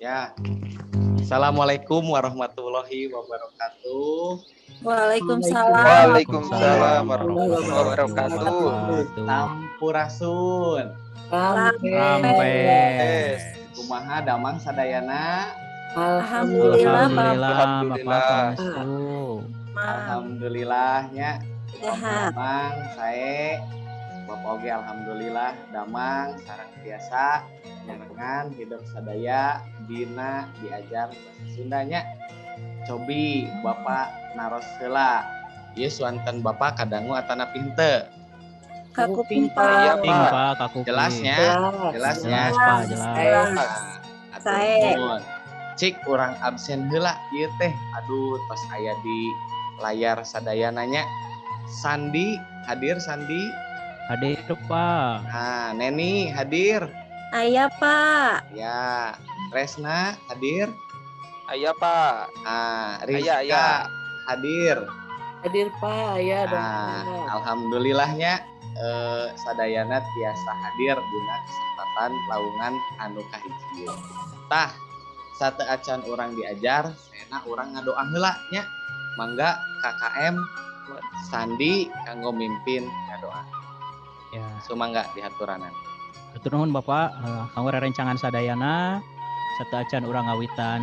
Ya, Assalamualaikum warahmatullahi wabarakatuh. Waalaikumsalam. Waalaikumsalam warahmatullahi wabarakatuh. Sampurasun. Rampes. Kumaha damang sadayana. Alhamdulillah, Alhamdulillah. Alhamdulillahnya. Sehat. Damang sae. Bapak oge alhamdulillah damang sareng biasa nyarengan hidup sadaya dina diajar bahasa Sundanya. Cobi Bapak naros heula. Ieu suanten Bapak kadangu atana pinte. Kakuping Iya, Pak. Pak. Jelasnya? Jelasnya. Jelas. Atur. Cik urang absen heula ieu teh. Aduh, pas aya di layar sadayananya. Sandi hadir Sandi. Hadir Pak. Nah, Neni hadir. Ayah Pak. Ya, Resna hadir. Aya Pak. Ah, Rizka Aya. hadir. Hadir Pak, ya dong. Nah, alhamdulillahnya sadayana tiasa hadir dina kesempatan laungan anu kahiji. Tah, sateacan urang diajar, sena urang ngadoa heula nya. Mangga KKM Sandi kanggo mimpin ngadoa. Ya, Sumangga dihaturanan. hatur nuhun Bapak, kanggo rerencangan sadayana sateacan urang ngawitan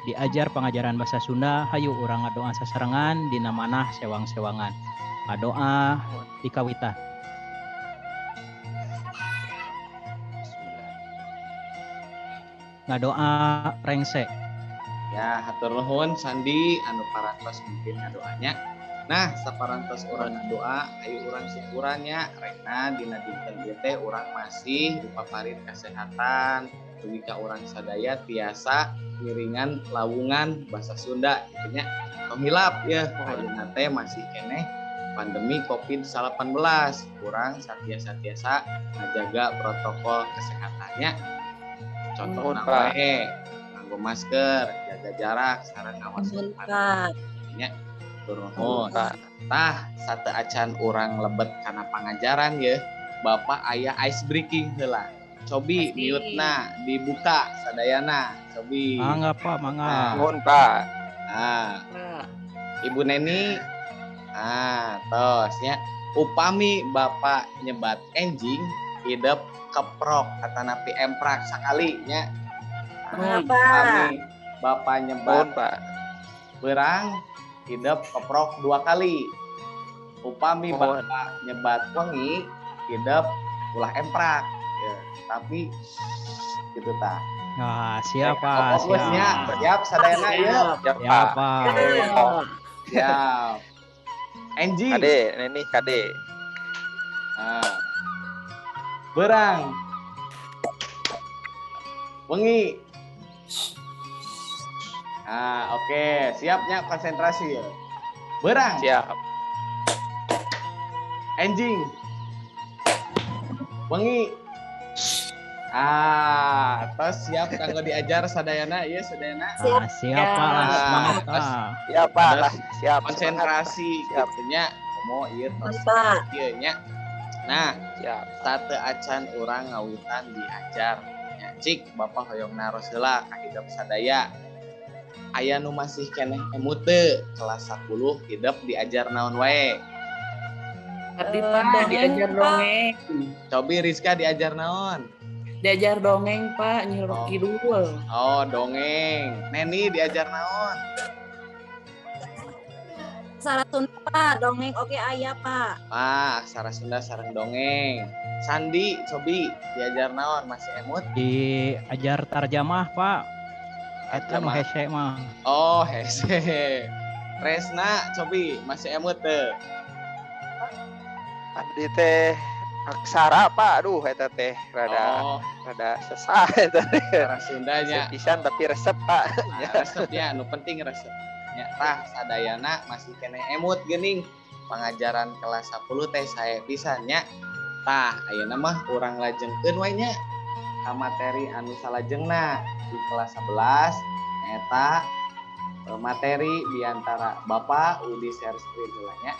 diajar pengajaran bahasa Sunda, hayu urang ngadoa sasarengan dina manah sewang-sewangan. Ngadoa dikawitan. Ngadoa rengse. Ya, hatur nuhun Sandi anu parantos mimpin ngadoanya. Nah, saparantos urang ngadoa, ayo urang syukurannya rena dina dinten ieu teh urang masih dipaparin kesehatan, dugi ka urang sadaya tiasa ngiringan lawungan bahasa Sunda kitu nya. Tong hilap ya, ayeuna teh masih keneh pandemi Covid-19. Urang satiasa ngajaga protokol kesehatannya. Contohna wae nganggo masker, jaga jarak, sareng ngawas Pak. nya. Turun. Tah sateacan urang lebet kana pangajaran ya. Bapak aya ice breaking heula. Cobi mute-na dibuka sadayana. Cobi. Mangga Pak, mangga. Mohon Pak. Nah, Pak. Ibu Neni. Tos nya. Upami Bapak nyebat enjing hidup keprok atana pi emprak sakali nya. Mangga Pak. Upami Bapak nyebat Mohon Pak. berang hidup keprok 2 kali. Upami Mohon. Bapak nyebat wengi hidup ulah emprak ya, tapi gitu tah. Nah, siap Pak, Fokusnya siap. siap sadayana ya. Ya Ya Pak. Pak. Siap. Enjing. Kade, Neni Kade. Nah. Berang. Wengi. Oke, siapnya konsentrasi ya. Berang. Siap. Enjing. Wengi. Tos siap kanggo diajar sadayana ieu sadayana. Siap Pak, semangat Pak. Siap Pak. Ada Siap. Konsentrasi Siap. gitunya. Komo ieu tos Pak. ieu nya. Nah, Siap. sateacan urang ngawitan diajar. Nya cik Bapak hoyong naros heula ka hidup sadaya. Aya nu masih keneh emut teu kelas 10 hidup diajar naon wae. Hadir Pak, Dongeng, diajar Pak. dongeng. Cobi Rizka diajar naon? Diajar dongeng Pak, Nyi Roro Kidul. Oh, dongeng. Neni diajar naon? Saratun Pak, dongeng oke ayah Pak. Aksara Sunda sareng dongeng. Sandi, Cobi diajar naon? Masih emut? Diajar tarjamah Pak. Eta nu Tarjamah. hese mah. Oh, hese. Resna, Cobi masih emut teu? Abdi teh aksara Pak. Aduh eta teh rada sesah eta teh. Aksara Sundanya. Pisan tapi resep Pak. Resepnya, nu penting resepnya. Tah sadayana masih keneh emut geuning. Pengajaran kelas 10 teh saya pisannya. Tah ayeuna mah urang lajengkeun we nya ka materi anu salajengna di kelas 11 eta materi diantara Bapak Udi share screen heula nya.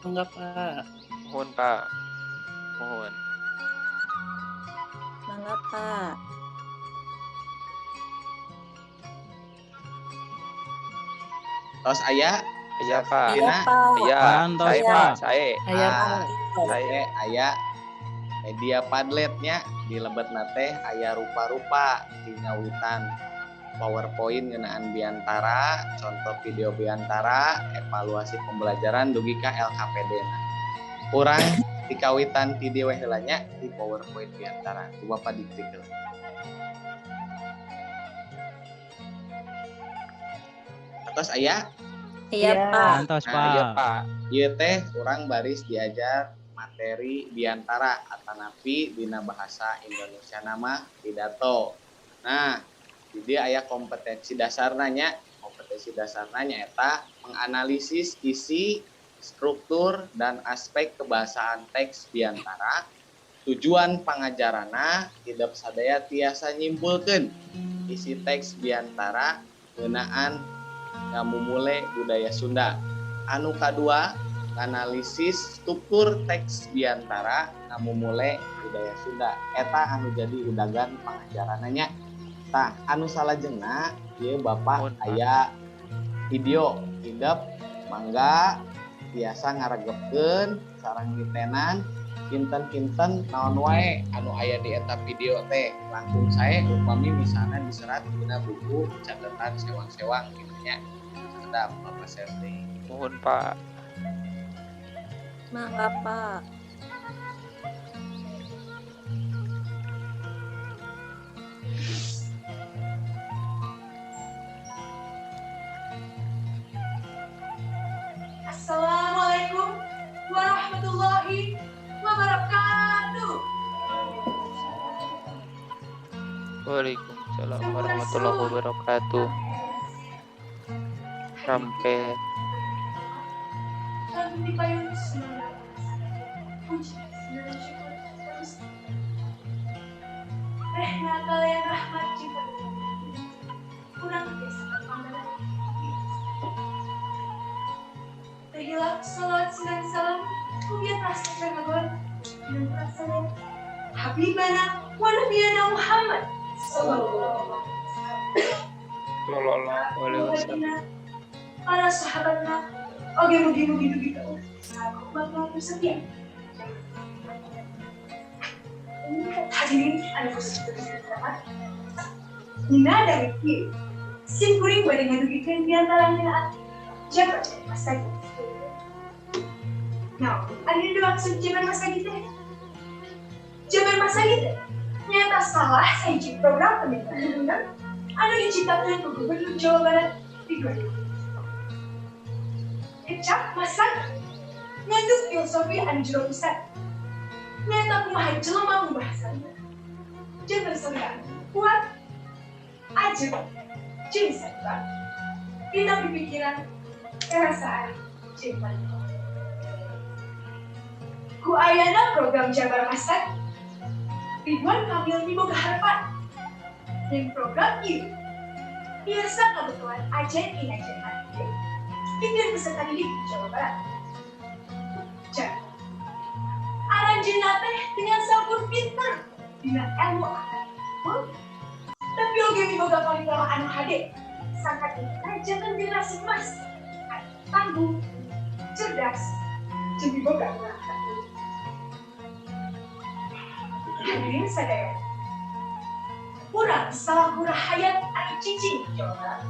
Enggak Pak. Mohon Pak. Mohon. Mangga Pak. tos aya Aya Pak. Iya, Pak. Aya. Parantos, Sae Pak. Pak, sae. Aya Ah, Pak. Oke, aya media Padletnya di lebetna teh aya rupa-rupa di ngawitan PowerPoint ngeunaan Biantara, contoh video Biantara, evaluasi pembelajaran dugi ka LKPD. Kurang dikawitan ti dieu heula nya di PowerPoint Biantara. Ku Bapak dikeun. Atos aya Iya, Iya. Pak. Parantos, Nah, Aya Pak. Pak. ieu teh urang baris diajar materi Biantara atanapi dina bahasa Indonesia nama pidato. Nah, di dia aya kompetensi dasarna nya. Kompetensi dasarna nyaeta menganalisis isi, struktur, dan aspek kebahasaan teks Biantara. Tujuan pangajaranna hidup sadaya tiasa nyimpulkeun isi teks Biantara ngeunaan ngamumule budaya Sunda. Anu kadua, analisis struktur teks Biantara ngamumule budaya Sunda. Eta anu jadi udagan pangajarananya. Tah, anu salajengna ieu Bapak aya video hidup mangga biasa ngaregepkeun sareng nitenan kinten-kinten naon wae anu aya di eta video teh langkung sae upami misalnya diserat dina buku catatan sewang-sewang kitu nya. Sedap Bapak Serti. Mohon Pak. Mangga, Pak. Assalamualaikum warahmatullahi wabarakatuh. Waalaikumsalam warahmatullahi wabarakatuh. Sampai Lagu dipayung semua. Puji dan syukur terus. Rehna kalian rahmat cinta. Kurang biasa pandangan. Terhilap salawat dan salam. Kemudian rasa keraguan dan perasaan Habibana wa Nabiyana Muhammad sallallahu alaihi wasallam. Para sahabatnya, oke mugi-mugi begitu. Aku bakal bersedia. Hadirin anu bersahabat. Nina dari kiri, simpuring pada ngadugikan diantaranya jabat masa gitu. Nah, ada yang dimaksud jabat masa gitu. Jabat masa gitu. Nyata salah saya cip program pemerintahan anu diciptakan untuk Gubernur Jawa Barat di 2020. Kecap masak ngandung filosofi anu jero pusat. Nyata kumaha jelema pembahasanna. Jeung bersangka kuat ajeg jeung sarta. Dina pikiran perasaan jeung pandangan. Ku ayana program Jabar Masak Ridwan Kamil miboga harapan. Yang program ieu biasa kebetulan ajen inajen hati. Pikir peserta didik di Jawa Barat. Jadi, aranjeunna teh dengan sabun pintar dina ilmu akademik. Tapi oge miboga parikrama anu hade. Sangkat jangan generasi emas. Anu tangguh, cerdas, jeung miboga akal. Hadirin sadaya. Urang salaku rahayat anu cicing di Jawa Barat.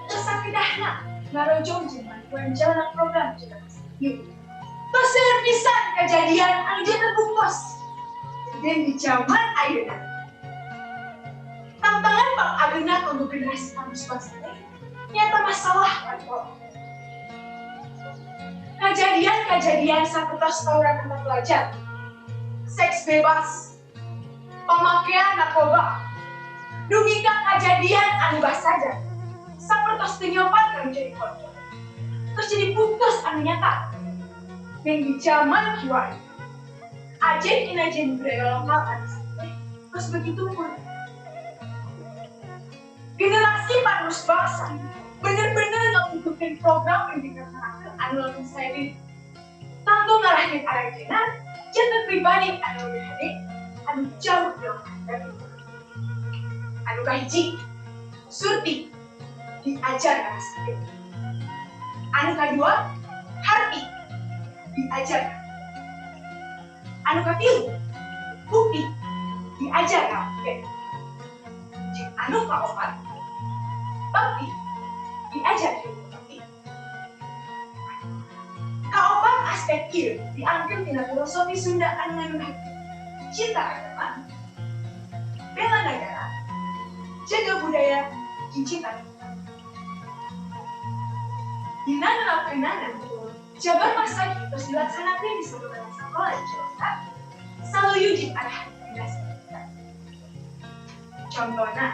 Tersakidahna ngarojong jeung bantuan jalan program Jabar Masak ieu. Toseur pisan kejadian anu janten bungkos. Dan di zaman ayeuna. Tantangan Bang Agena untuk generasi manusia teh nyata masalah kantor. Kejadian sapertos tawuran antar pelajar, seks bebas, pemakaian narkoba, dugi ka kejadian anu saja. Sapertos penyopat kan jadi korban. Terus jadi putus anu nyata. Dan di zaman kiwari, ajen inajen budaya lokal anu sampai. Terus begitu pun. Generasi penerus bangsa bener-bener ngabukkeun program yang dikatakan anu langsung saya di tanggung ngarahin aranjeunna janten pribadi anu hade anu jauh dari anu kahiji surti diajar ka Anu kedua, harti diajarkan. Anu katilu, bukti diajarkan. Jika anu kaopat, bakti diajarkan. Kaopat aspek ieu diangkat tina filosofi Sunda anu ngandung cinta agama, bela negara, jaga budaya, dan cinta. Dina nerapkeunana jabar masa terus dilaksanakan di seluruh sekolah di Jawa Barat. Selalu yujin arahan rekomendasi. Contohnya,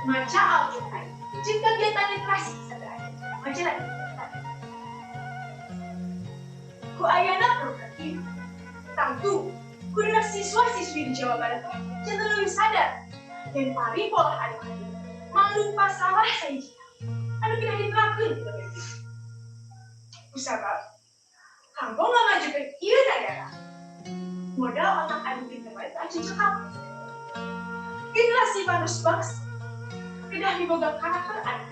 maca Al-Quran, jeung kegiatan literasi sederhana, maca Al-Quran. Ku ayana program ini, tentu kuduna siswa-siswi di Jawa Barat cenderung sadar dan pari pola anu manglupa salah saja anu tidak diterapkan di negeri. Kusabab, kanggo ngamajukeun ieu negara, modal otak anu pinter aja cekap. Generasi panuh bangsa kedah miboga karakter anu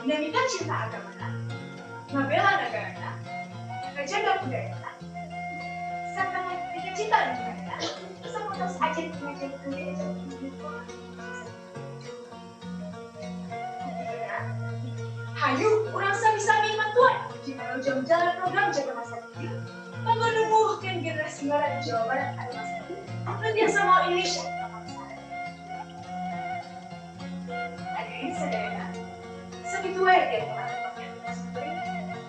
dinamika cinta agamana, ngabela negarana, ngajaga budayana, serta ngajak cinta negarana, samotos ajen ngajak budaya. Hayu, urang sami-sami matuan jika jam jalan program jaga masa depan. Kanggo numbuhkeun generasi barat Jawa Barat anu masa depan, biasa mau Indonesia. Hadirin sadayana, sakitu wae dia teman-teman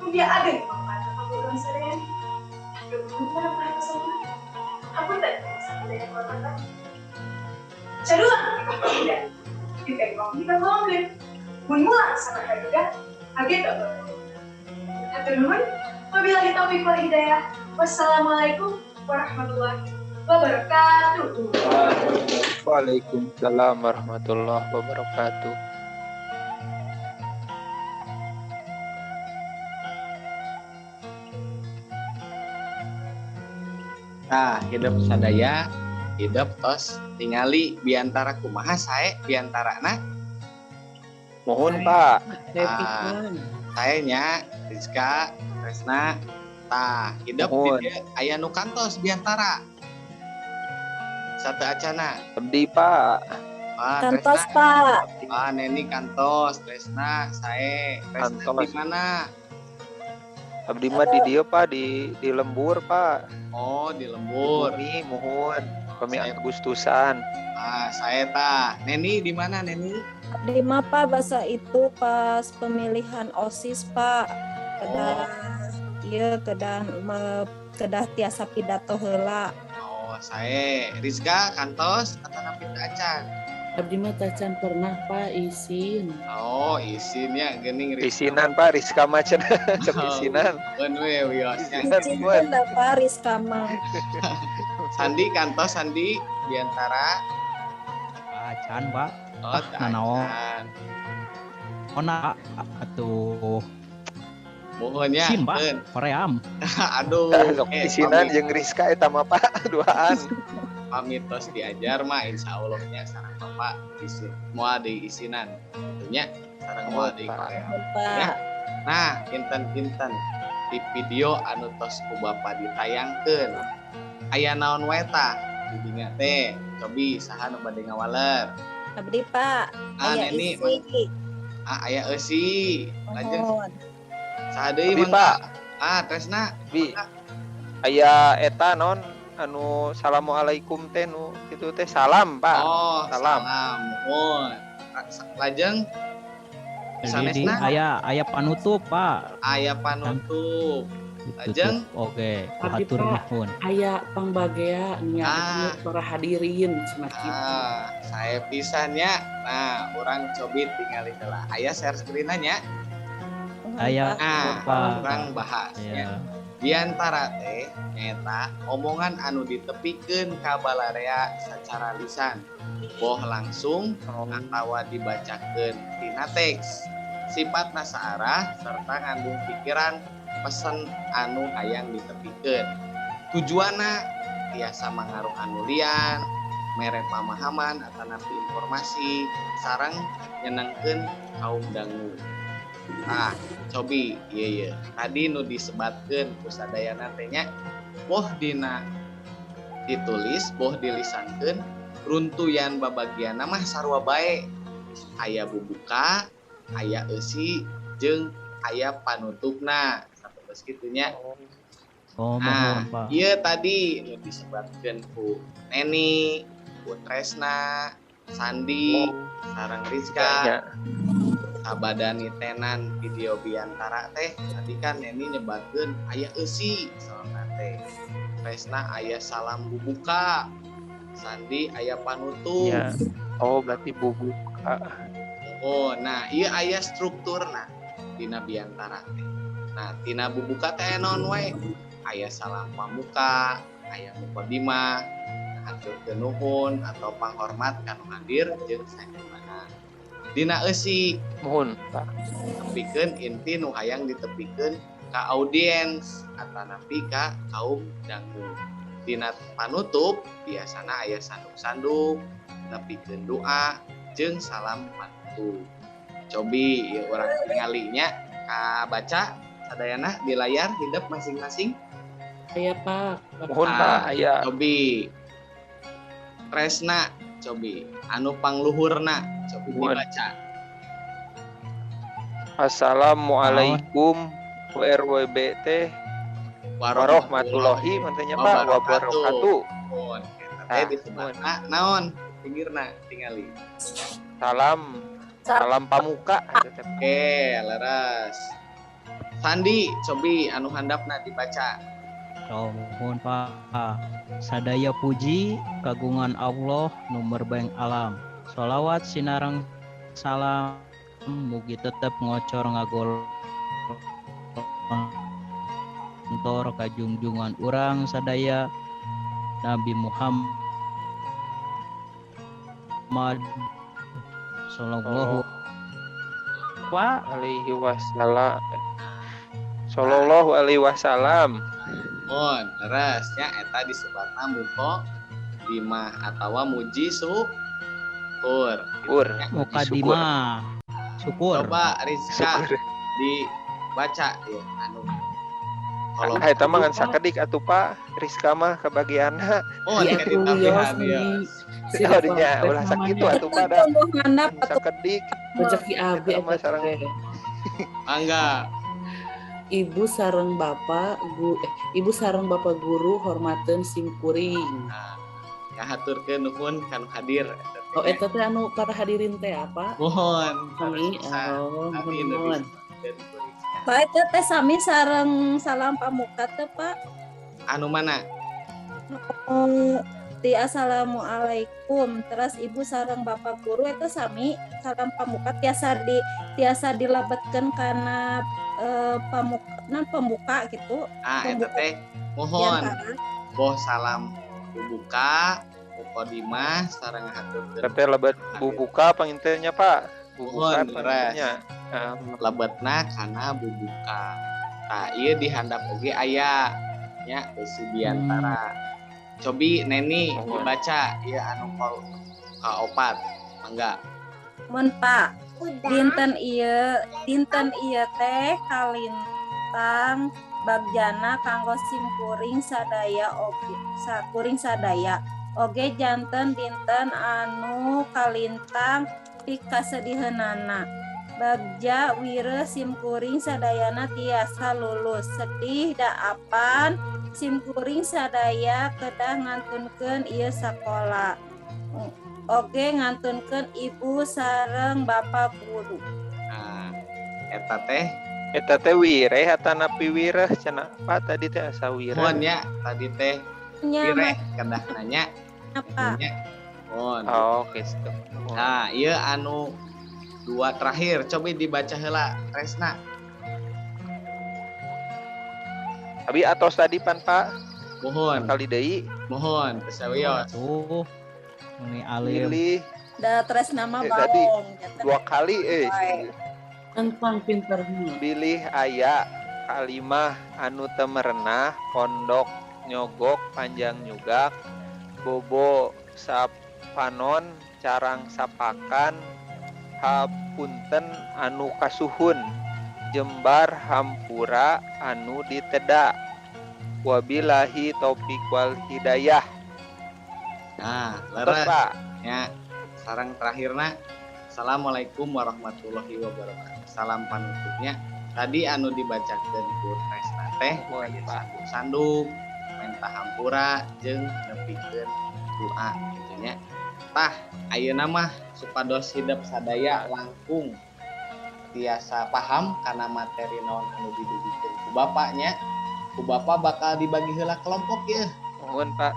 kumbia agen pangkat program sadayana. Kebetulan para pesona, aku tak sadayana hormatan. Caduan kita kita ngomongin. Mun mulang sama juga, agak tak. Hatur nuhun, wabillahi taufiq wal hidayah. Wassalamualaikum warahmatullahi wabarakatuh. Waalaikumsalam warahmatullahi wabarakatuh. Nah, hidup sadaya, hidup tos tingali biantara kumaha sae biantarana. Mohon Pak. Sayanya Rizka, Tresna, tah hidup di aya nu kantos biantara. Satu acana. Abdi Pak. Kantos, Tresna. Pak. Neni kantos, Tresna, sae. Tresna Kantos. di mana? Abdi mah di dieu Pak, di Lembur Pak. Oh, di Lembur. Bumi mohon. Kami Saya- Agustusan. Saya tah. Neni di mana, Neni? Di mah, Pak, bahasa itu pas pemilihan OSIS, Pak. Kedah tiasa pidato heula. Oh, saya Rizka kantos atau napi acan. Abdi mah tacan pernah Pak isin. Oh, isinnya geuning Isinan Pak, Rizka macan. Cek isinan. Pun we wiosnya. Izin da Pak Rizka mah. Sandi kantos Sandi diantara Acan, Pak. oh nanaon. acan. Ona atuh Mohonnya Sim, Pak. keun. Koream. Aduh. Isinan jeung Rizka eta mah Pak, duaan. Pamitos diajar mah insyaallah-nya sareng Bapak isin. Moal diisinan. Tentunya sareng moal di Pak. Korea. Pak. Nah, kinten-kinten di video anu tos ku Bapak ditayangkeun. Aya naon wae tah di dinya teh? Cobi saha nu bade ngawaler? Abdi, Pak. Aya Neni, isi. aya eusi. Lajeng Mohon. saha deui Abi, mangga? Pak. Tresna. Bi. Aya eta non anu assalamualaikum teh nu kitu teh salam Pak. Oh, salam. salam. Mohon. Lajeng Jadi sanesna aya panutup, Pak. aya panutup. Lajeng Oke, Tapi, atur Pak, nuhun. Aya pangbagea nya Ah. para hadirin cenah kitu. Saya pisannya. Nah, orang cobi tinggal heula. Aya share screen-nya. Aya Nah, Pak. orang bahas Ya. Di antara teh nyata omongan anu ditepikeun ka balarea secara lisan. Boh langsung atawa dibacakeun tina teks. Sifatna saarah serta ngandung pikiran pesen anu hayang ditepikeun. Tujuanna tiasa mangaruh anu lian, mere pamahaman atanapi informasi sareng nyenengkeun kaum dangu. cobi iya tadi nu disebatkeun ku sadayana teh nya boh dina ditulis boh dilisankeun runtuyan babagianna mah sarua bae aya bubuka aya eusi jeung aya panutupna sapertos kitu nya. Oh, mohon Pak. Iya tadi nu disebatkeun ku Neni, ku Tresna, Sandi, sareng Rizka, Ya. sabadani tenan video biantara teh tadi kan Neni nyebatkeun aya eusi soalna teh. Tresna aya salam bubuka, Sandi aya panutup. Ya. Oh, berarti bubuka. Oh, nah ieu aya strukturna dina biantara teh. Nah, tina bubuka teh naon wae? Aya salam pamuka, aya mukadimah, haturkeun nuhun atau panghormat kanu hadir jeung sanjungan. Dina eusi Mohon, Pak. tepikeun inti nu hayang ditepikeun ka audiens atanapi ka kaum dangu. Dina panutup biasana aya sanduk-sanduk, nepikeun doa jeung salam panutup. Cobi ieu urang tingalinya baca sadayana di layar hidup masing-masing. Aya Pak. Mohon, Pak. Aya. Cobi Tresna, cobi anu pangluhurna, cobi Mohon. dibaca. Assalamualaikum WRWB teh warahmatullahi mantenya Pak wabarakatuh. Mohon eta teh disebutna naon pinggirna tingali. Salam pamuka. Oke, leres. Sandi, cobi anu handapna dibaca. Oh, mohon Pak. Sadaya puji kagungan Allah nomor baeng alam. Sholawat sinareng salam mugi tetep ngocor ngagol entor kajungjungan urang sadaya Nabi Muhammad sallallahu alaihi wasallam. Sallallahu alaihi wasallam. Mohon lerasnya eta disebutna muko dimah atawa muji syukur. mukadimah syukur. Coba Rizka dibaca ya anu. Kalau Eta mah ngan sakedik atuh Pak. Rizka mah kebagianna. oh Iya, dikasih tambahan ya. Oh dinya ulah sakitu atuh Pak da. Tumbuh handap atau Sakedik Rezeki abi Eta mah sareng. Mangga. Ibu sareng bapak guru hormateun simkuring. Nah, ngahaturkeun nuhun kanu hadir. Oh eta teh anu para hadirin teh apa? Mohon. Kami mohon. Pak itu teh sami sareng salam pamuka teh Pak. Anu mana? Di assalamualaikum terus ibu sareng bapak guru itu sami salam pamuka tiasa dilebetkeun kana pembuka gitu. Eta teh mohon. Boh salam bubuka, mukadimah sareng haturkeun. Teh lebet bubuka pangintenya Pak. Bubuka Mohon, pangintenya. Lebetna kana bubuka. Tah ieu dihandap oge aya nya eusi biantara. Cobi Neni dibaca ieu anu kaopat. Mangga. Mun Pak, dinten ieu teh kalintang bagjana kanggo simkuring sadaya oge janten dinten anu kalintang pikasediheunana bagja wire simkuring sadayana tiasa lulus sedih daapan simkuring sadaya kedah ngantunkeun ieu sakola oge ngantunkeun ibu sareng bapak guru. Nah, eta teh Wireh hatana piwireh cenah Pak tadi teh asa wireh. mohon ya tadi teh wireh kedah nanya. Apa? Mohon. Oh, oke stop. Nah, ieu anu dua terakhir coba dibaca heula Tresna. Abi atos tadi pan Pak Mohon, kali deui mohon pesawios. Tuh. Ini alim. pilih Da Tresna mah tadi bawong. 2 kali Tentang pinternya. pilih aya kalimah anu teu merenah pondok nyogok panjang nyugak bobo sapanon carang sapakan hapunten anu kasuhun jembar hampura anu diteda. Wabillahi taufik wal hidayah. Nah, Terus leres Pak. ya. Sarang terakhirna Assalamualaikum warahmatullahi wabarakatuh. Salam panutupnya. Tadi anu dibacakeun ku Tresna teh Mohon, Pak. sanduk menta hampura jeung nepikeun doa gitu nya. Tah ayeuna mah supados hidup sadaya langkung tiasa paham kana materi naon anu didudikeun ku bapaknya. Ku bapak bakal dibagi heula kelompok ya. Mohon Pak.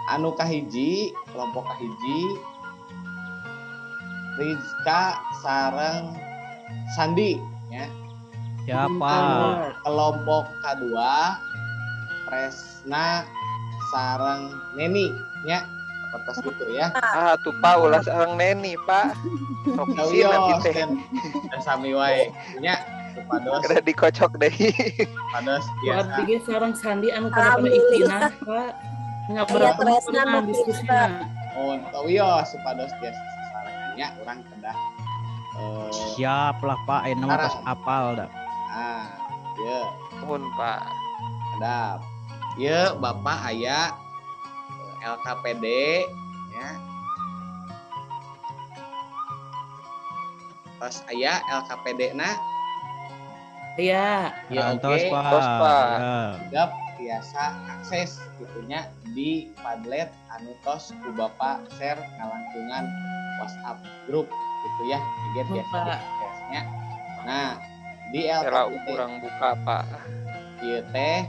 Anu kahiji, kelompok kahiji Rizka sareng Sandi ya. Siapa? Kelompok kedua Tresna sareng Neni ya. Kertas gitu ya. Ah tuh Pak ulah sareng Neni Pak. Sok isin nanti teh. Dan sami wae nya supados Kira dikocok deh. pados Buat biasa. bikin sarang sandi anu pada ikhtina Pak. Nggak berapa Tresna pernah nu diskusinya. Oh, tawio supados biasa sasarannya urang kedah Siap lah Pak, ayeuna mah tos Sarang. apal dah. ya Mohon Pak. hadap. Ya, Bapak aya LKPD ya. Pas aya LKPD na Iya. ya Rantos oke. Pak. Tos, Pak. Ya. Gap biasa akses gitunya di Padlet anu tos ku Bapak share ngalangkungan WhatsApp grup gitu ya. Gitu biasa Pak. aksesnya. Nah, di Kela LKPD kurang buka Pak. ieu teh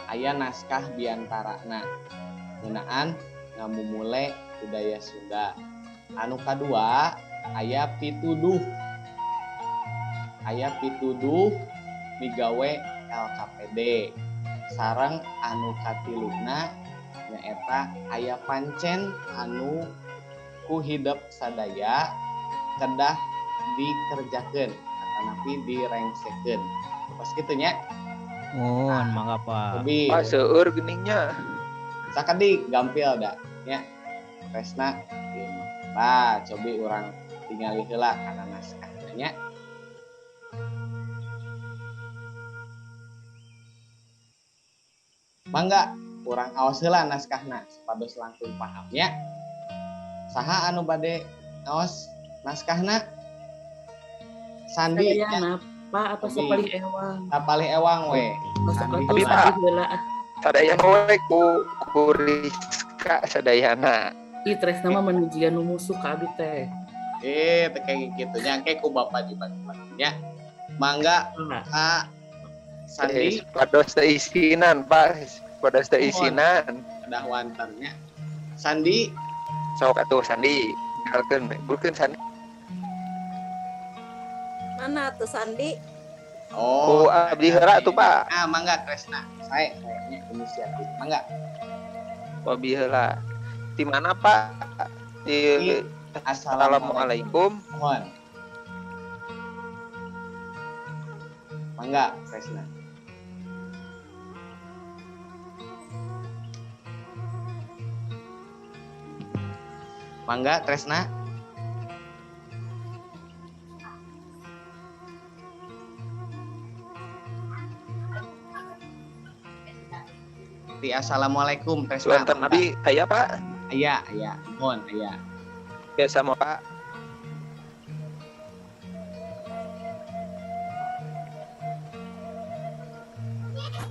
aya naskah biantarana ngeunaan ngamumule budaya Sunda. Anu kadua aya pituduh digawe LKPD sareng anu katiluna nyaeta aya pancen anu ku hidup sadaya kedah dikerjakeun atanapi direngsekeun pas kitu nya. Mohon mangga Pak. Lebih Pak seueur geningnya. sakadi gampil da nya Tresna ieu mah. Bah cobi urang tingali heula kana naskahna nya. Mangga urang aos heula naskahna supados langkung paham nya. Saha anu bade aos naskahna? Sandi nya Sadayana Pak apa Abi. sapalih ewang. tapalih ewang we. Masuk Sandi atuh Abi, Pak. Pak. sandi heula. Sadayana we ku Rizka sadayana. Ih Tresna mah menujian nu musuh ka abi teh. Teh kayak gitu nya engke ku Bapak dibagi-bagi nya. Mangga Pak. Ka Sandi Pados teh isinan Pak. Pados teh isinan. dah wantarnya. Sandi Sok atuh Sandi. Kalkeun bulkeun Sandi. Mana tuh Sandi? Ku abdi heula tuh Pak. Ah, mangga Tresna. Saya inisiatif. Mangga. Wabi heula. Di mana Pak? Di Assalamualaikum. Mohon. Mangga Tresna. Mangga Tresna. Di Assalamualaikum Tresna. Wonten abi aya Pak. Aya, mohon aya. Biasa mah Pak.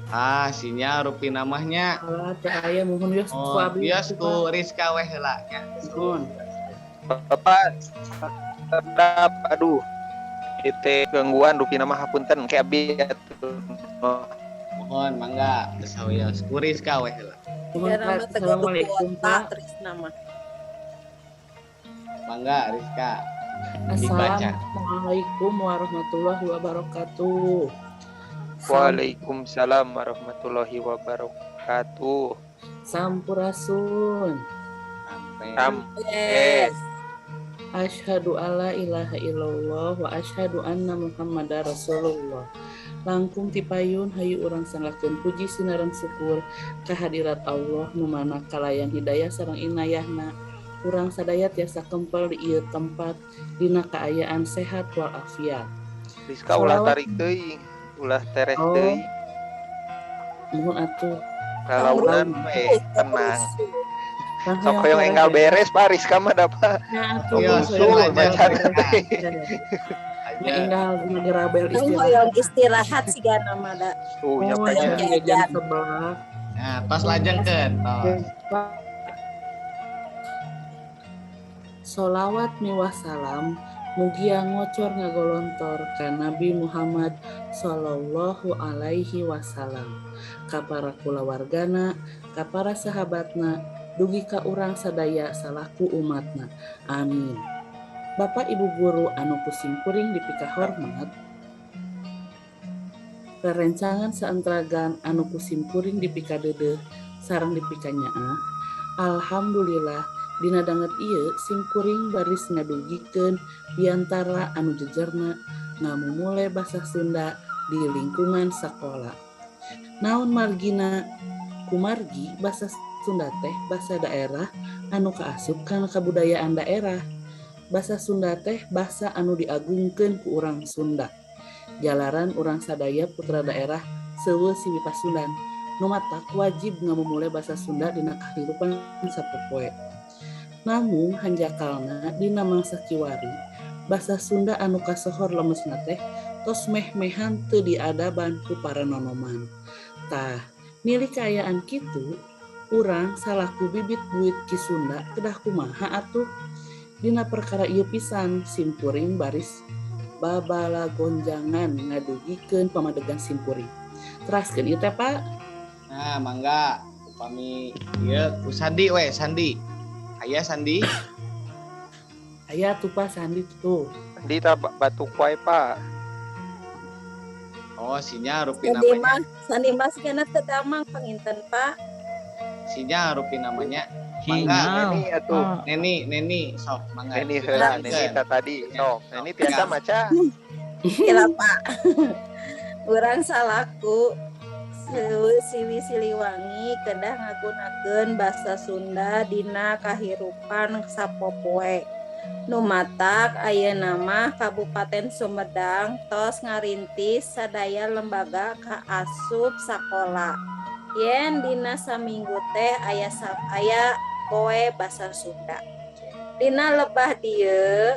Ah, sinyal rupi namanya. Alah teh aya mohon wios ku Oh, abi. bias ku Rizka we heula nya. Mohon. Bapak sedap aduh. Itu gangguan rupi nama hapunten kayak abi atuh. Mohon mangga sawios ku Rizka we heula. Mohon Ya Pak. nama teguh Assalamualaikum kuota Pak. Tresna mah. Mangga Rizka. Dibaca. Assalamualaikum warahmatullahi wabarakatuh. Waalaikumsalam warahmatullahi wabarakatuh. Sampurasun. Sampai Yes. Asyhadu alla ilaha illallah wa asyhadu anna muhammadar rasulullah. Langkung tipayun hayu urang sanggakeun puji sinaran syukur kehadirat Allah nu mana kalayan hidayah sareng inayahna. Urang sadaya tiasa kempel di ieu tempat dina kaayaan sehat wal afiat. Rizka ulah Sholawat. tarik teuing, ulah teres Oh. teuing. Nuhun atuh. Kalaunan tenang. Kang Sok hoyong enggal beres Pak Rizka mah dapat. Nah, Sok Iya, usul silakan. macan teh. Ya enggal ngegerabel Yang istirahat. hoyong istirahat sih gak nama da. Tuh Oh, nyapanya. yang jam 11. Nah, tos lajengkeun tos. Sholawat miwah salam mugia ngocor ngagolontor ka Nabi Muhammad sallallahu alaihi wasallam, ka para kulawargana, ka para sahabatna, dugi ka urang sadaya salaku umatna. Amin. Bapak Ibu guru anu pusing kuring dipika hormat, rerencangan saentragan anu pusing kuring dipika dedeh sareng dipika nyaah. Alhamdulillah dina danget ieu simkuring baris ngadugikeun biantara anu jejerna ngamumule basa Sunda di lingkungan sekolah. Naon margina kumargi basa Sunda teh basa daerah anu kaasup kana kabudayaan daerah. Basa Sunda teh basa anu diagungkeun ku urang Sunda. Jalaran urang sadaya putra daerah seueur simi Pasundan nu matak wajib ngamumule basa Sunda dina kahirupan sapopoe. Namun hanjakalna dina mangsa kiwari basa Sunda anu kasohor lemesna teh tos meh-mehan teu diadaban ku para nonoman. Tah, milik kaayaan kitu urang salaku bibit buit ki Sunda kedah kumaha atuh. Dina perkara ieu pisan simkuring baris babala gonjangan ngadugikeun pamadegan simkuring. Teraskeun ieu teh Pak. Nah, mangga upami ieu ku Sandi we, Sandi. Aya Sandi. Aya tuh Pak Sandi tuh. Di batu kuai Pak. Oh, sinya rupi Sandi namanya. mah, Sandi mah sikana teu damang panginten Pak. Sinya rupi namanya. Mangga, Hinau. Neni atuh. Neni, sok mangga. Neni heula, Neni ta tadi. Sok, Neni tiasa maca. Kira Pak. Urang salaku Siwi Siliwangi kedah ngagunakeun basa Sunda dina kahirupan sapopoe. Nu matak ayeuna mah Kabupaten Sumedang tos ngarintis sadaya lembaga kaasup sakola. Yen dina saminggu teh aya poe basa Sunda. Dina lebah dieu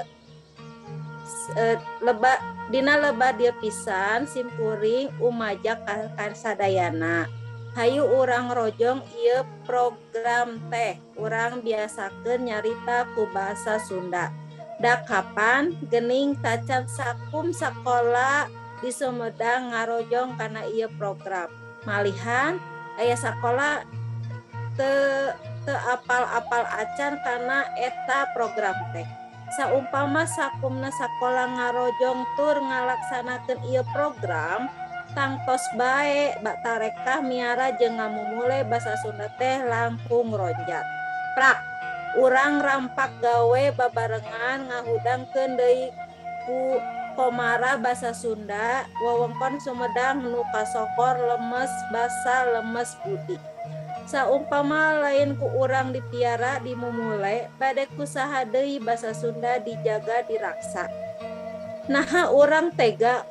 dina lebah dia pisan simkuring umajak ka sadayana. Hayu urang rojong ieu program teh urang biasakeun nyarita ku basa Sunda. Da kapan geuning tacan sakum sakola di Sumedang ngarojong kana ieu program. Malihan aya sakola teu apal-apal acan kana eta program teh. Saumpama sakumna sakola ngarojong tur ngalaksanakeun ieu program, tangtos bae bak tarekah miara jeung ngamumule basa Sunda teh langkung ronjat. Prak, urang rampak gawe babarengan ngahudangkeun deui ku komara basa Sunda wewengkon Sumedang nu kasokor lemes basa lemes budi. Saumpama lain ku urang dipiara dimumule bade kusaha deui basa Sunda dijaga diraksa. Naha urang tega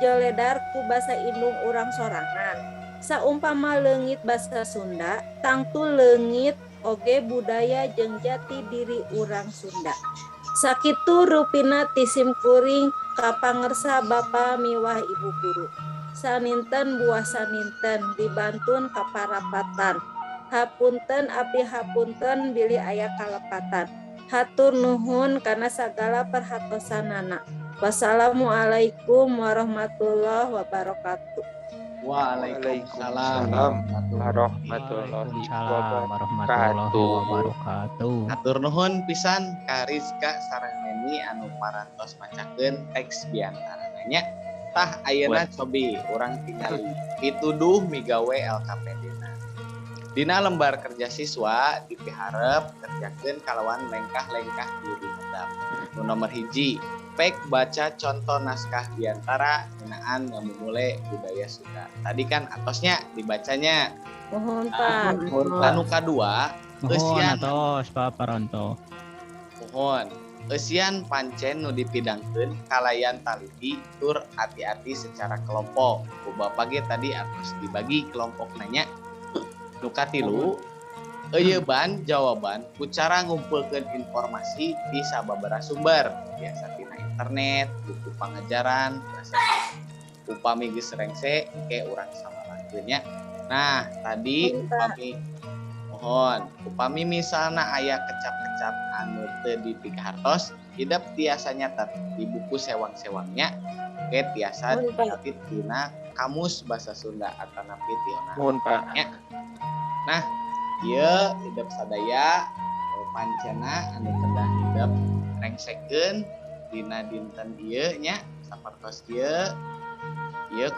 joledar ku basa indung urang sorangan. Saumpama leungit basa Sunda tangtu leungit oge budaya jeung jati diri urang Sunda. Sakitu rupina tisim kuring kapangersa Bapa miwah Ibu guru. Saninten buah saninten dibantun kaparapatan. Hapunten abdi hapunten bilih aya kalepatan. Hatur nuhun kana sagala perhatosanana. Wassalamualaikum warahmatullahi wabarakatuh. Waalaikumsalam warahmatullahi Waalaikumsalam warahmatullahi wabarakatuh. Hatur nuhun pisan ka Rizka sareng Neni anu parantos macakeun teks biantarana nya. Tah ayeuna cobi urang tingali pituduh migawe LKPD-na. Dina lembar kerja siswa dipiharep kerjakeun kalawan lengkah-lengkah ieu dinedam. Nu nomor 1, pek baca contoh naskah biantara ngeunaan ngamumule budaya Sunda. Tadi kan atosnya dibacanya. Mohon Pak. Anu kadua Mohon Kesian. atos Pak Paranto. Mohon Eusian pancen nu dipidangkeun kalayan taliti tur hati-hati secara kelompok. Ku Bapak ge tadi harus dibagi kelompok nanya. Nu katilu eueuban jawaban ku cara ngumpulkeun informasi di sababaraha sumber. Biasa tina internet, buku pangajaran, upami geus rengse engke urang samarakeun nya. Nah, tadi upami misalna aya kecap-kecap anu teu dipikahartos hidup tiasa nyatet di buku sewang-sewangnya ke tiasa dicatat dina kamus bahasa Sunda atau napi tiona. Mohon Pak. Nah, ieu hidup sadaya pancena anu kedah hidup rengsekeun dina dinten ieu nya sapertos ieu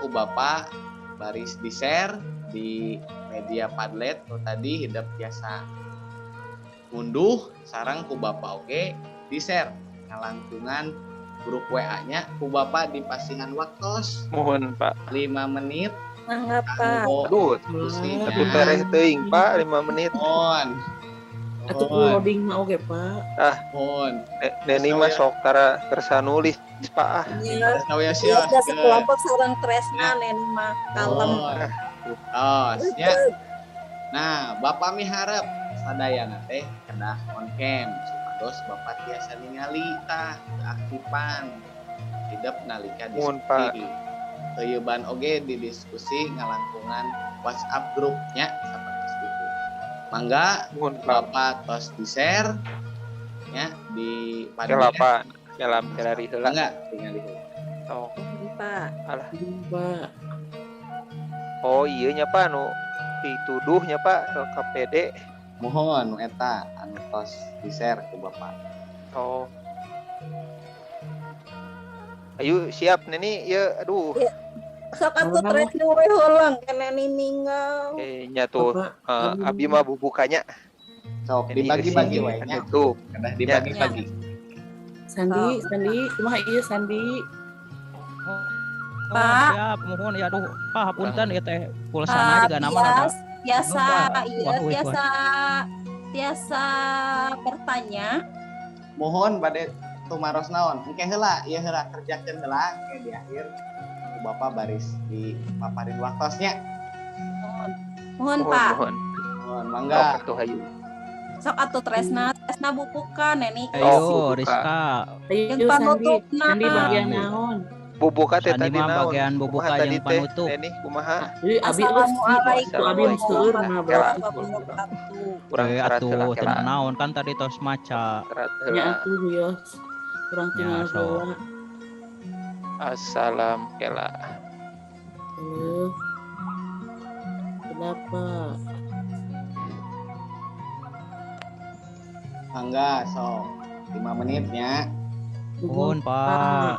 ku Bapak baris di-share di media Padlet tadi hidup biasa unduh sarang ku Bapak oge di-share ngalangkungan grup WA-nya ku Bapak di pasingan waktos. Mohon Pak. 5 menit. Mangga Pak. Aduh, atuh tereh teuing Pak 5 menit. Mohon. Atuh loading mah oge Pak. Mohon. Neni mah sok tara kersa nulis Pak. Iya. Saya Iya, sekelompok sareng tresna Neni mah kalem. nya. Nah, Bapak miharep sadayana teh kedah on cam supados Bapak tiasa ningali tah keaktifan hidup nalika Mohon, Pak. diskusi. Eueuban oge di diskusi ngalangkungan WhatsApp grupnya sapertos kitu. Mangga Mohon Pak. Bapak tos di-share nya di Kela Pak. Kelam kelari heula. Mangga tinggal di heula. Oh, Pak. alah. Pak. Oh iya nya Pak nu dituduhnya Pak ke KPD. Mohon nu eta anu tos di-share ke Bapak. Oh. Ayo siap Neni ya aduh. Sok atuh tresna we heulang ke Neni ninggal. Nya tuh Bapak, abi mah bubukanya. Sok Neni dibagi-bagi kesini, we nya. Tuh. Kedah dibagi-bagi. Sandi, kumaha ieu Sandi? Pak. Siap, mohon ya aduh, Pak hapunten ya teh pulsana juga nama ada. Biasa Wah, iya biasa bertanya. Mohon bade tumaros naon engke heula ieu heula kerjakeun heula ke di akhir Bapak baris di paparin waktosnya. Mohon Pak. Mohon mangga. Tuh hayu. Sok atuh tresna bubukan Neni. Ayo, buka. Rizka. Ayo Yang Sandi. panutupna. Sandi bagian naon? Bubuka teh Sandi tadi mah naon? bagian bubuka Kumaha yang tadi teh? panutup. Neni kumaha? Jadi abi Assalamualaikum abi seueur mah berarti Kurang keras heula atuh kela. teu naon kan tadi tos maca. Keras nya heula. atuh yos. Kurang Ya, tinggal so. heula. Assalam kela. Halo. Kenapa? Mangga sok 5 menitnya. Mohon, Pak.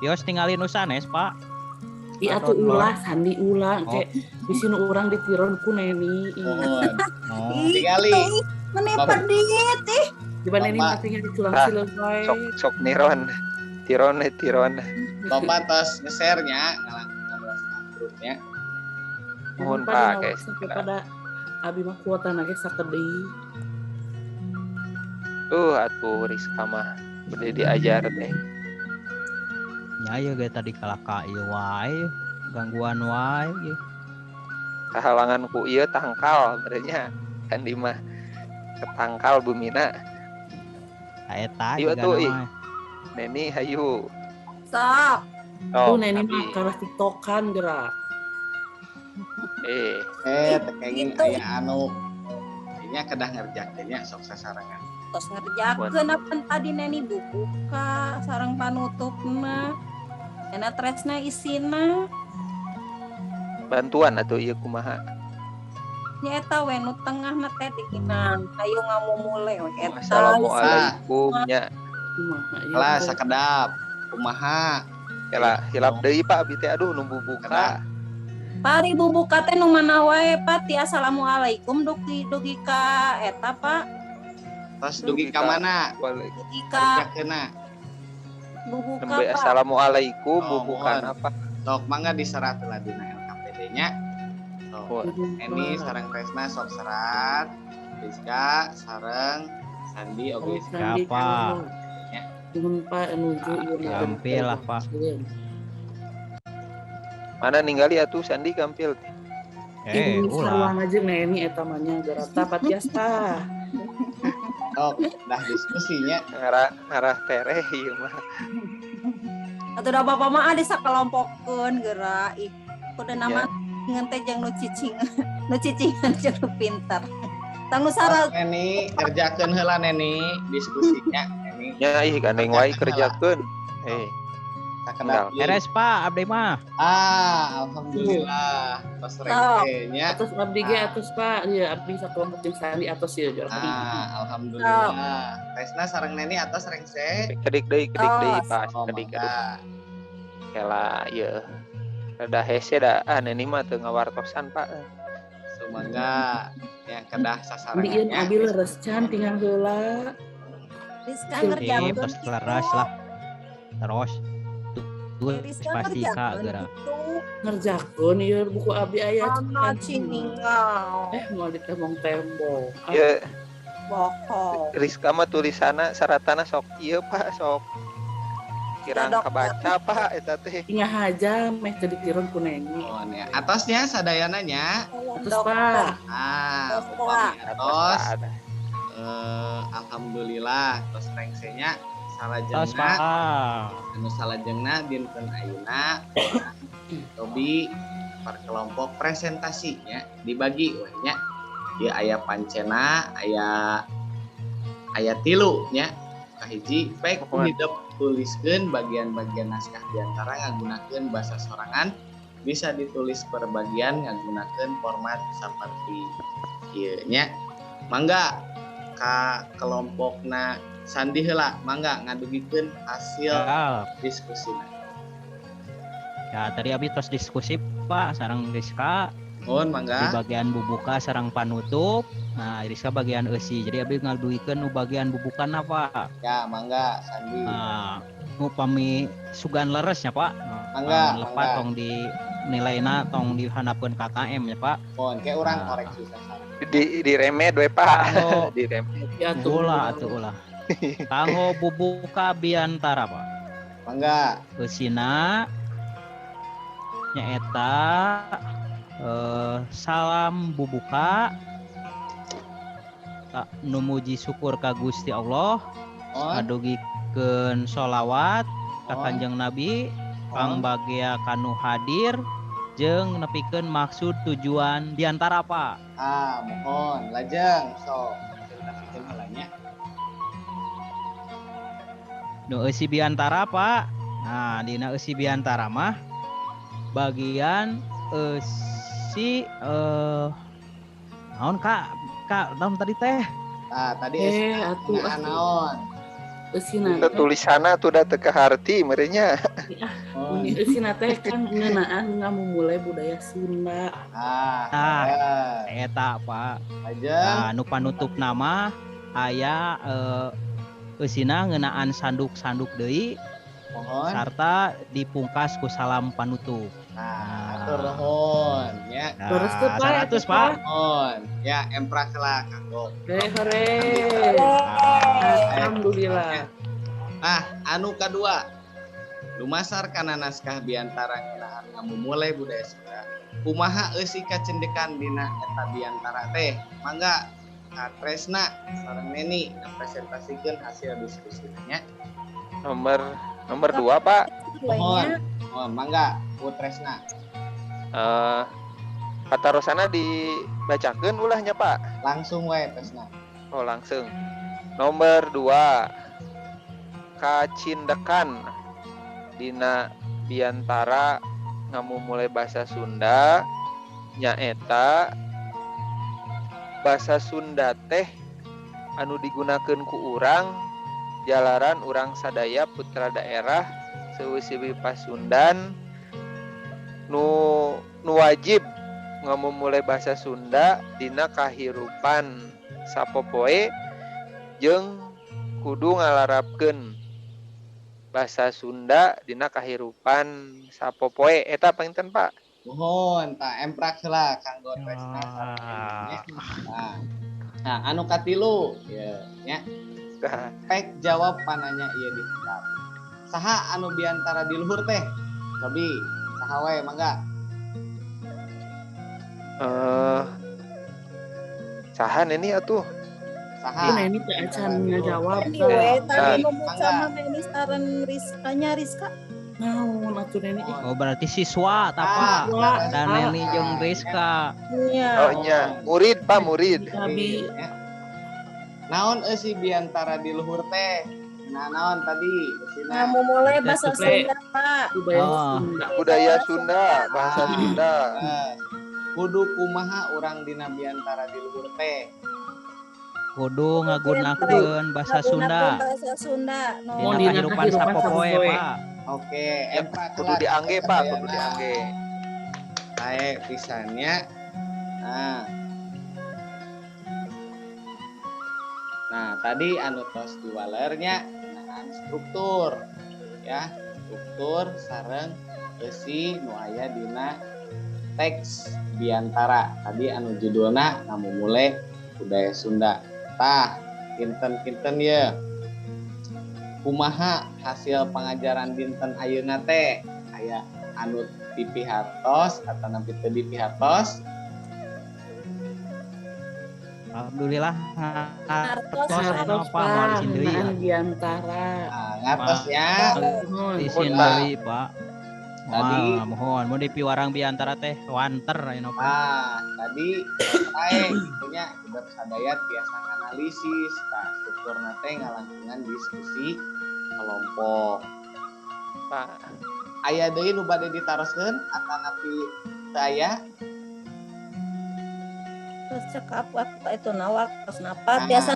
Yos tinggalin nu sanes, Pak. Di atuh ulah Sandi ulah kayak di sini orang ditiron ku Neni. Mohon. Oh. Tinggali. Menipat diet ih. Di mana Neni Bapak. matinya diculang Ah, sileun wae. Sok niron. Tiron. Bapak tos nge-share nya ngalangkungan WhatsApp grupnya. Mohon Pada Pak, nawas guys. sampai pada abi mah kuatan ge sakedei. Atuh Rizka mah bade diajar teh. Nya ieu ge tadi kalaka ieu wae, gangguan wae ieu. Kahalangan ku ieu tangkal berenya. Kan di mah ketangkal bumina. Eta Ieu juga atuh, nama. Neni hayu. Sok. Tuh Neni abi. mah kalah tiktokan gerak. Tekenging Gitu. aya anu nya kedah ngerjakeun nya sok sasarangan. Tos ngerjakeun apa tadi Neni bubuka sareng panutupna. Enak tresna isina. Bantuan atuh ieu kumaha? Nya eta we nu tengahna teh dikinan. Hayu ngamumule we eta. Assalamualaikum nya. Kumaha ieu? Kelas sakedap. Kumaha? Kela hilap deui Pak abi teh aduh nu buka. Pari bubuka teh nu mana wae Pak ti assalamualaikum dugi ka eta Pak. Tos dugi ka mana? Dugi ka Kerjakeunna. bubuka Nembe Pak. assalamualaikum Oh, bubukan mohon. apa? Sok mangga diserat heula dina LKPD-nya. Sok. Mohon. Ini sareng Kresna sok serat. Rizka sareng Sandi oke. Sandi Siapa? Ya. Nuhun Pak nuju ieu Gampil lah, Pak. Mana ninggali atuh Sandi gampil. Ini Ulah. sarua aja neni eta mah nya garata patiasta. Sok, dah diskusinya. Ngarah tereh ieu mah. Atuh da Bapak mah ada sakelompokkeun geura ih kudu nama ngeun teh jeung nu cicingan jeung nu pinter. Tanggu sarat Neni kerjakeun heula Neni diskusinya Neni. Nya ih gandeng wae kerjakeun. Sakedap deui. Beres Pak, abdi mah. Alhamdulillah. Tos rengkenya. Atus abdi ge atus Pak, ieu abdi sakelompok jeung Sandi atus ieu jual. Alhamdulillah. Resna sareng Neni atas rengse. Kedik deui Pak, Oh, kedik. mangga. Kela ieu. Rada hese da Neni mah teu ngawartosan Pak. Sumangga ya kedah Diin sasarannya. abi leres can tinggal heula. Rizka Ini ngerjakeun terus leres lah. Terus tuh Rizka pasti Kak ngerjakeun geura. itu. Ngerjakeun ieu buku abdi aya Anak ciningau. mau ditemong tembok. Ieu Bohong. Rizka mah tulisanna saratana sok ieu Pak, sok kirang Dok, kabaca Pak eta teh. Ingat aja meh teu ditiron ku Neni. Oh, ya. Atasnya sadayananya. Atus Pak. Tos, Upami atos. Ada. Alhamdulillah tos rengsenya Tos salajengna Pak. anu salajengna dinten ayeuna Tobi per kelompok presentasinya dibagi we nya. Ieu aya pancena, aya 3 nya. Kahiji pek hidup tuliskeun bagian-bagian naskah diantara ngagunakeun basa sorangan bisa ditulis per bagian ngagunakeun format seperti ieu nya. Mangga ka kelompokna Sandi heula mangga ngadugikeun hasil Ya, diskusina. ya tadi abdi terus diskusi Pak sareng Rizka Mohon di mangga. bagian bubuka sareng panutup. Nah, Rizka bagian eusi. Jadi abdi ngaduikeun nu bagian bubukan apa? Ya mangga Sandi. Nah, upami sugan leresnya Pak. Mangga, Lepat mangga. tong di nilainya tong dihandapkeun KKM ya Pak. Mohon kayak orang Nah. koreksi sasaran. Di remed we Pak. Oh. Di remed. Ya Ulah atuh ulah. Kanggo bubuka biantara Pak. Mangga. Eusina nyaeta salam bubuka numuji syukur ka Gusti Allah Mohon. adugikeun sholawat ka Mohon. Kanjeng Nabi kang bagia kanu hadir jeung nepikeun maksud tujuan diantara Pak. Mohon lajeng sok ceritakeun halanya. Nu eusi biantara Pak. Nah, dina eusi biantara mah bagian eusi naon Kak naon tadi teh? Tadi atuh naon. Eusina Itu tulisanna tuh da teu kaharti merenya. Mohon. Eusina teh kan ngeunaan ngamumule budaya Sunda. Eta Pak. Lajeng. Nah, nu panutup nama aya eusina ngeunaan sanduk-sanduk deui Mohon. sarta dipungkas ku salam panutup. Atur nuhun ya. Terus tuh, Pak, 100 Pak. Mohon. Ya emprak lah kanggo. Hore. Alhamdulillah. Anu kadua. Lumasar kana naskah biantara ngeunaan ngamumule budaya Sunda. Kumaha eusi kacendekan dina eta biantara teh? Mangga Kak Tresna sareng Neni presentasikan hasil diskusinya. Nomor 2 Pak. Mohon mangga Bu Tresna. Kata Rosana dibacakeun ulahnya Pak. Langsung we Tresna. Oh langsung. Nomor 2 kacindekan dina biantara ngamumule basa Sunda nyaeta basa Sunda teh anu digunakeun ku urang jalaran urang sadaya putra daerah seueusi Pasundan nu wajib ngamumule basa Sunda dina kahirupan sapopoe jeung kudu ngalarapkeun basa Sunda dina kahirupan sapopoe eta panginten Pak. Mohon tak emprak heula kanggo Tresna. Nah, anu katilu ya nya pek jawab pananya ieu ditinggal. Saha anu biantara di luhur teh? Cobi, saha wae mangga. Sahan ini atuh. Saha? Ini teh acan ngajawab Ini we tadi Nah, ngomong mangga. sama Neni saran Rizkanya Rizka. naon atuh Neni Oh berarti siswa tapa Wah, dan Neni jeung Rizka. Iya. Oh nya, murid Pak, murid. Abi Naon si biantara di luhur teh? Nah, naon tadi? Nah, Sina. mau mulai bahasa Capek. Sunda, Pak. budaya Oh. Sunda. Budaya Sunda, bahasa Ah. Sunda. Kudu kumaha urang dina biantara di luhur teh? Kudu ngagunakeun bahasa Sunda Bahasa Sunda. Mau dina dina kehidupan kehidupan sapopoe sapopoe. Pak. Oke, Eva Kudu diangge Pak, kudu diangge. Baik, pisannya. Nah, tadi anu tos diwalernya nah, struktur ya, struktur sareng eusi nu aya dina teks biantara. Tadi anu judulna ngamumule budaya Sunda. Tah, kinten-kinten ya. Kumaha hasil pengajaran dinten ayeuna teh? Aya anu dipihartos atau nampi teu dipihartos? Alhamdulillah Hartos, Hartos Pak moal Pak, isin deui ya. ngeunaan diantara. Nah, ngartos ya. Mohon. Isin Pak. deui Pak. Tadi Mohon mau dipiwarang biantara teh wanter anu Pak. tadi saya punya hidup sadaya biasa analisis, nah struktur nate ngalangkungan diskusi kelompok. Pak. Aya deui nu bade ditaroskeun atanapi teu aya? Terus cekap waktu itu nawak terus napa biasa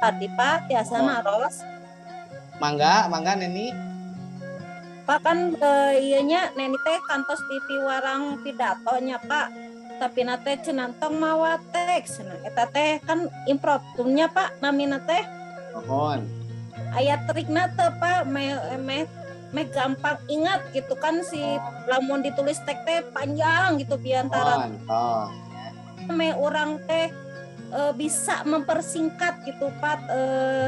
tadi Pak biasa naros. Mangga Neni. Pak kan iyanya Neni teh kantos di piwarang pidatonya Pak. Tapi nate cenantong mawa teks. Nah, eta teh kan impromptunya Pak namina teh. Mohon. Aya trikna teu Pak me gampang ingat gitu kan si lamun ditulis teks teh panjang gitu biantara Mohon. Tos. me orang teh bisa mempersingkat gitu Pak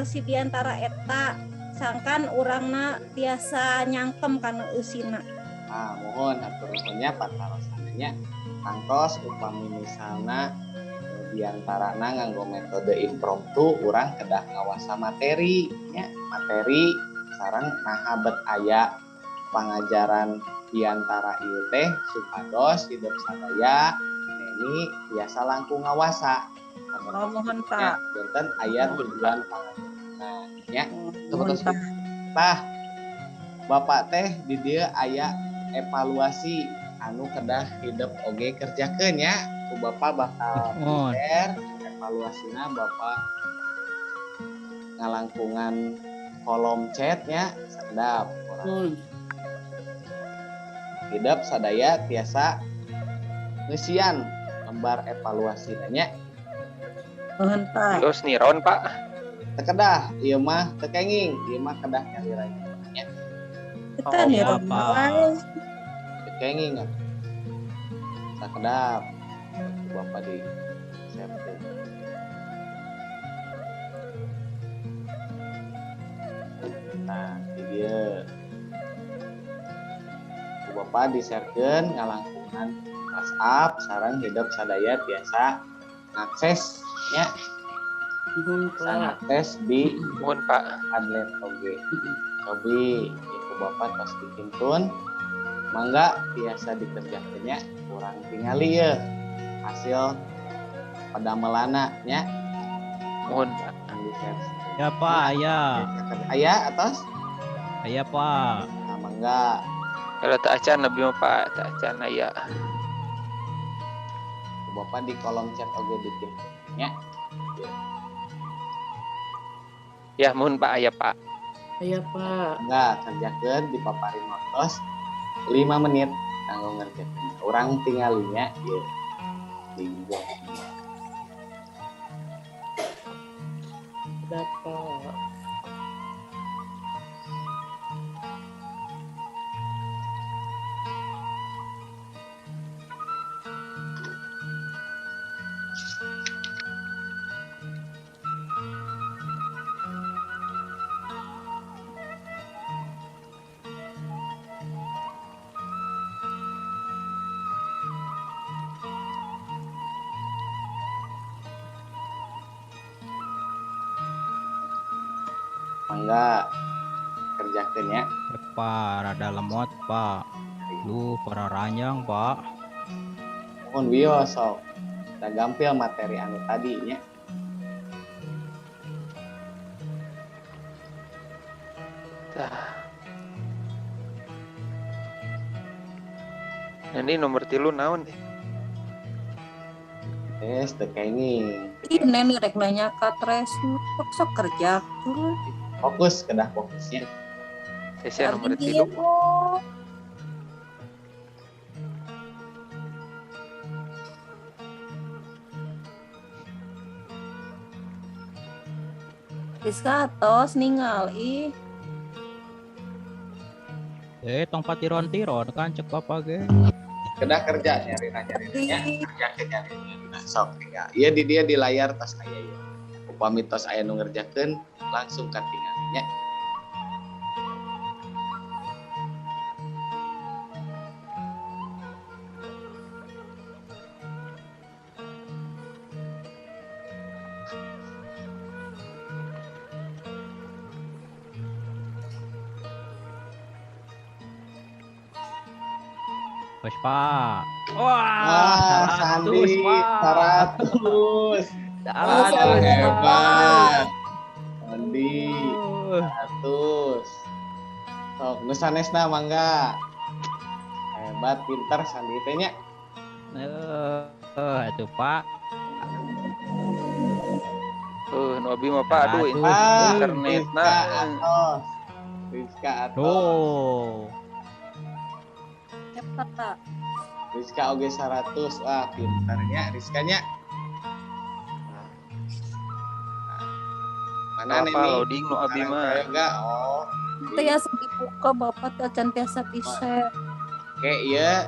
si biantara eta sangkan orangna biasa nyangkem kana eusina. Nah, mohon atur nuhunnya patarosananya kantos upami misalna diantarana nganggo metode impromptu urang kedah ngawasa materi ya materi sareng naha bet aya pangajaran diantara ieu teh supados hidup sadaya Neni biasa langkung ngawasa. Mohon Pak. Janten aya tujuan pangajaran. Nah, ya Mohon Pak. Tah Bapak teh di dieu aya evaluasi anu kedah hidup oge kerjakeun ya ku Bapak bakal share evaluasina Bapak ngalangkungan kolom chat nya sedap orang hidup sadaya tiasa ngeusian lembar evaluasi nya. Mohon Pak. Terus niron Pak. Teu kedah ieu mah teu kenging ieu mah kedah nyalira nya. Kita nih Bapak. Teu kenging kan. Sakedap Bapak di share teh. Nah, di dia Bapak di-sharekeun ngalangkungan WhatsApp sareng hidup sadaya biasa ngakses nya Mohon bisa Pak. ngakses di Mohon Pak. Padlet oge. Cobi iku Bapak tos dipintun mangga biasa dikerjakeunnya kurang tingali ya hasil padamelana nya Mohon Pak. Ya Pak, aya. Aya atas Aya Pak. nah, mangga Kalau tak acan nabi mah Pak, tak acan aya. Bapak di kolom chat oge dipintun nya. Ya mohon Pak, aya Pak. Aya Pak. Enggak kerjakeun di paparin waktos 5 menit kanggo ngerjakeun. Urang tingalinya ieu di Google. Dapat. mangga kerjakeun nya. Pak rada lemot Pak. Duh para ranjang Pak. Mohon wios sok. Kita gampil materi anu tadi nya. Ini nomor 3 naon nih? Teu kayak ini. Ini nih rek nanya katres sok kerja tuh. Fokus kedah fokusnya. Sesi nomor 3. Iya, Bu. Rizka atos ningali. Tong patiron-tiron kan cek Bapak ge. Kedah kerja nyarina nya. Kerjakeun nyarina. Sok tinggal. Ieu di dia di layar tas aya ieu. Upami tos aya nu ngerjakeun langsung katingal nya. Wes Pak. Wah, 100 Sandi Pak. 100. 100 Hebat. Sandi Pak. 100. Sok nu sanesna mangga. Hebat pinter Sandi teh nya. Itu Pak. Nu abi mah Pak aduh Aduh. internetna. Rizka atos. Tuh. Cepat, Pak. Rizka oge 100. Wah, pinternya Rizkanya. Mana Apa nih? loading nu abi mah? Prayoga. Oh. Teh ya dibuka Bapak teh can tiasa bisa. Oke, iya.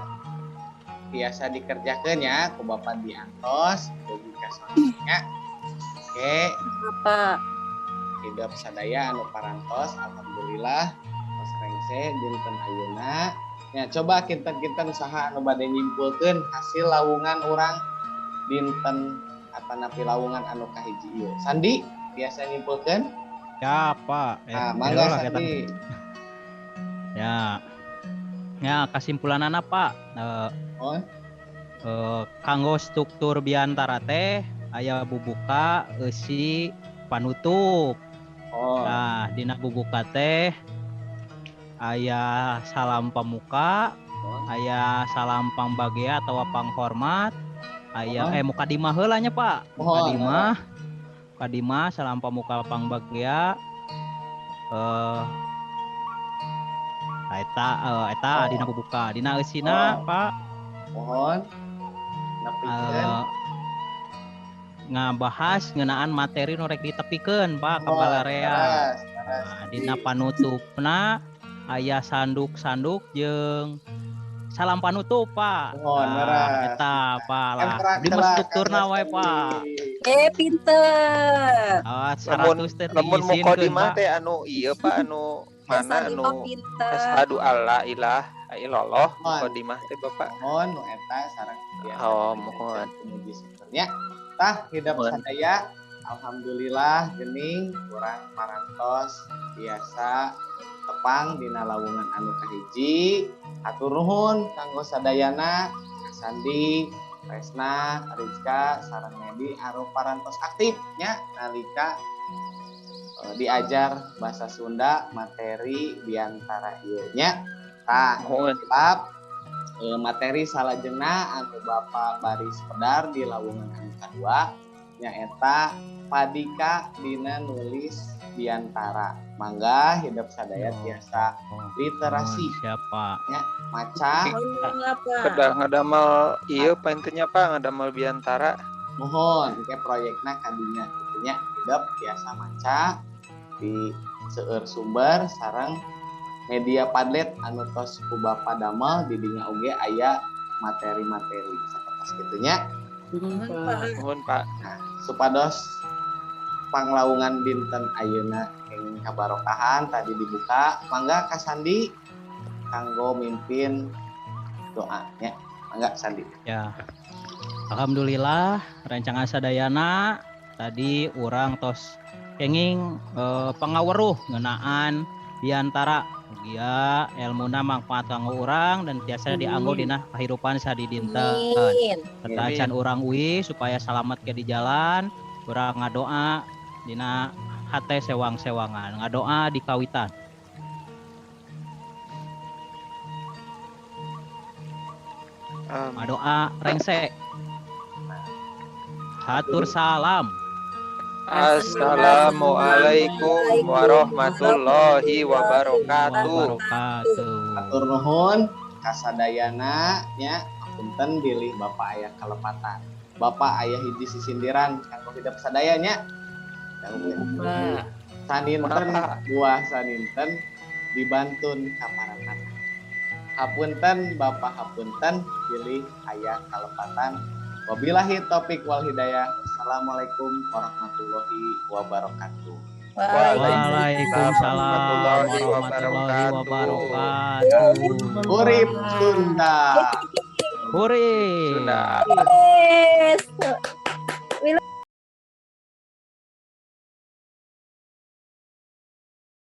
Biasa dikerjakeun ya, ku Bapak diantos, bagi kasonnya. Oke, Bapak. hidup sadaya anu parantos, alhamdulillah. Tos rengse dinten ayeuna. Ya, coba kinten-kinten saha anu bade nyimpulkeun hasil lawungan urang dinten atanapi lawungan anu kahiji ieu. Sandi biasa nyimpulkeun? Ya Pak. Nah, mangga lah, Sandi. Ya. Ya kesimpulanana Pak. Oh, Kanggo struktur biantara teh aya bubuka, eusi, panutup. oh. Nah, dina bubuka teh aya salam pamuka, aya salam pangbagea atau panghormat, aya mukadimah heula nya Pak. Mohon. Mukadimah salam pamuka pangbagea. Eta dina bubuka. Dina eusina Pak Mohon. Napikeun. ngabahas ngeunaan materi nu rek ditepikeun Pak Oh, kabalarean. taras. Nah, dina panutupna aya sanduk-sanduk jeung salam panutup Pak. Mohon, taras. Eta Pak lah. Kerak, Di kerak, strukturna Kang wae Sandi. Pak. Pinter. 100 teh Lamun diizinkeun mukadimah Pak. teh anu ieu Pak anu mana anu pinter. asyhadu alla ilaha illallah mukadimah teh Bapak. Mohon nu eta sareng biasa. Oh, mohon. Menuju sebenarnya tah hidup Mohon. sadaya alhamdulillah geuning urang parantos biasa tepang dina lawungan anu kahiji. Hatur nuhun kanggo sadayana Sandi, Resna, Rizka sareng Nedi anu parantos aktif nya nalika diajar bahasa Sunda materi diantara ieu nya. Tah, Mohon. sebab materi salajengna anu Bapak baris pedar di lawungan anu kadua nyaeta padika dina nulis diantara. Mangga hidup sadaya tiasa literasi Siapa? maca. Kedah ngadamel ieu paintennya Pak ngadamel biantara. Mohon ke proyekna kadinya gitunya hidup biasa maca di seueur sumber sareng media Padlet anu tos ku Bapak damel di dinya oge aya materi-materi sapertos kitunya. Mohon Pak. Nah, supados panglawungan dinten ayeuna ing kabarokahan tadi dibuka. Mangga Kak Sandi kanggo mimpin doanya. Mangga Sandi. Ya. Alhamdulillah rancangan sadayana tadi urang tos kenging pangaweruh ngeunaan diantara ya ilmuna mangpaat kanggo urang dan biasa dianggo dina kahirupan sadidinten. Amin. Serta acan urang uwi supaya selamat ke di jalan, urang ngadoa dina hate sewang-sewangan, ngadoa di kawitan. Ngadoa rengse. Hatur salam. Assalamualaikum warahmatullahi wabarakatuh. Atur nuhun kasadayana nya punten bilih Bapak Ayah kalepatan. Bapak Ayah hiji sisindiran kanggo hidup sadayanya. Saninten buah saninten dibantun kaparatan. Hapunten Bapak hapunten bilih Ayah kalepatan. Wabillahi taufik wal hidayah. Assalamualaikum warahmatullahi wabarakatuh. Waalaikumsalam warahmatullahi wabarakatuh. Urip Sunda. Urip Sunda. Yes.